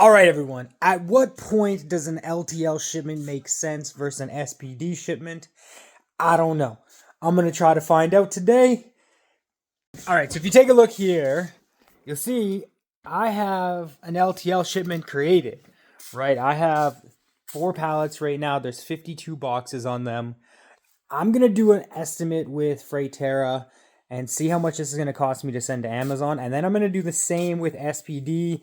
All right, everyone. At what point does an LTL shipment make sense versus an SPD shipment? I don't know. I'm going to try to find out today. All right, so if you take a look here, you'll see I have an LTL shipment created, right? I have 4 pallets right now. There's 52 boxes on them. I'm going to do an estimate with Freighterra and see how much this is going to cost me to send to Amazon. And then I'm going to do the same with SPD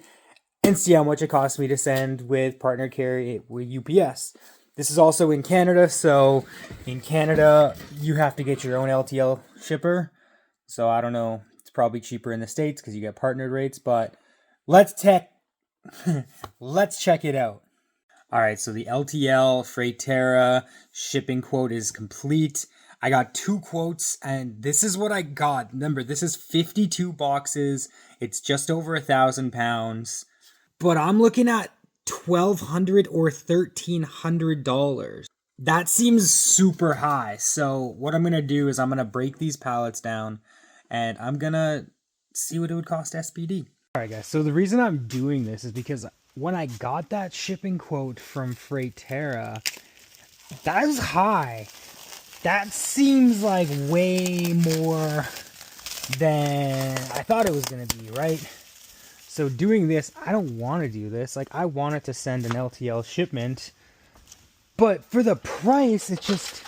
and see how much it costs me to send with partner carrier with UPS. This is also in Canada, so in Canada, you have to get your own LTL shipper. So I don't know, it's probably cheaper in the States because you get partnered rates, but let's check it out. All right, so the LTL Freighterra shipping quote is complete. I got 2 quotes, and this is what I got. Remember, this is 52 boxes. It's just over 1,000 pounds. But I'm looking at $1,200 or $1,300. That seems super high. So what I'm going to do is I'm going to break these pallets down and I'm going to see what it would cost SPD. All right, guys. So the reason I'm doing this is because when I got that shipping quote from Freighterra, that was high. That seems like way more than I thought it was going to be, right? So doing this, I don't want to do this. Like, I wanted to send an LTL shipment, but for the price, it just,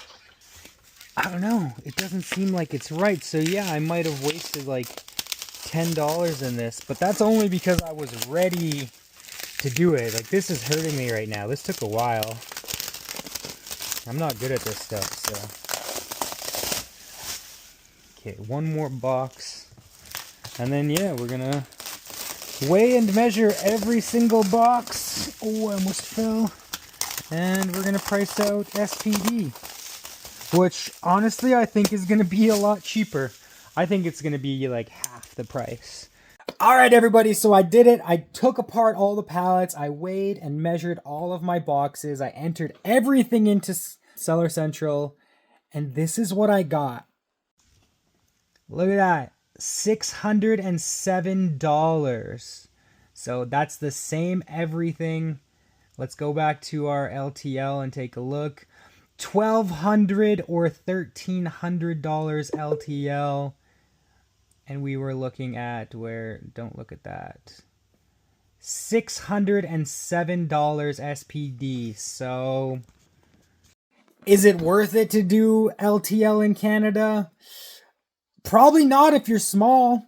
I don't know. It doesn't seem like it's right. So yeah, I might have wasted like $10 in this, but that's only because I was ready to do it. Like, this is hurting me right now. This took a while. I'm not good at this stuff, so. Okay, 1 more box. And then, yeah, we're gonna weigh and measure every single box. Oh, I almost fell. And we're going to price out SPD, which honestly I think is going to be a lot cheaper. I think it's going to be like half the price. All right, everybody. So I did it. I took apart all the pallets. I weighed and measured all of my boxes. I entered everything into Seller Central. And this is what I got. Look at that. $607. So that's the same everything. Let's go back to our LTL and take a look. $1,200 or $1,300 LTL. And we were looking at don't look at that. $607 SPD. So is it worth it to do LTL in Canada? Probably not if you're small,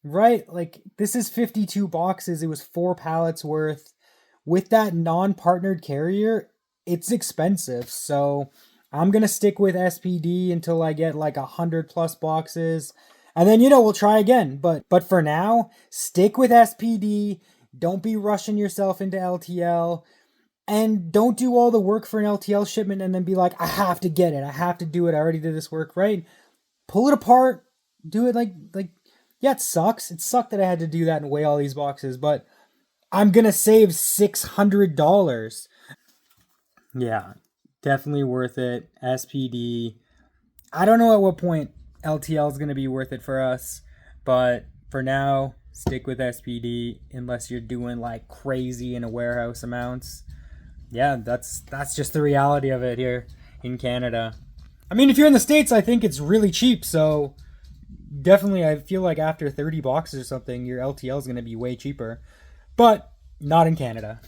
right? Like, this is 52 boxes. It was 4 pallets worth. With that non-partnered carrier, it's expensive. So I'm going to stick with SPD until I get like 100 plus boxes. And then, we'll try again. But for now, stick with SPD. Don't be rushing yourself into LTL. And don't do all the work for an LTL shipment and then be like, I have to get it. I have to do it. I already did this work, right? Pull it apart. Do it like, yeah, it sucks. It sucked that I had to do that and weigh all these boxes, but I'm going to save $600. Yeah, definitely worth it. SPD. I don't know at what point LTL is going to be worth it for us, but for now, stick with SPD unless you're doing like crazy in a warehouse amounts. Yeah, that's just the reality of it here in Canada. I mean, if you're in the States, I think it's really cheap, so definitely, I feel like after 30 boxes or something, your LTL is going to be way cheaper. But not in Canada.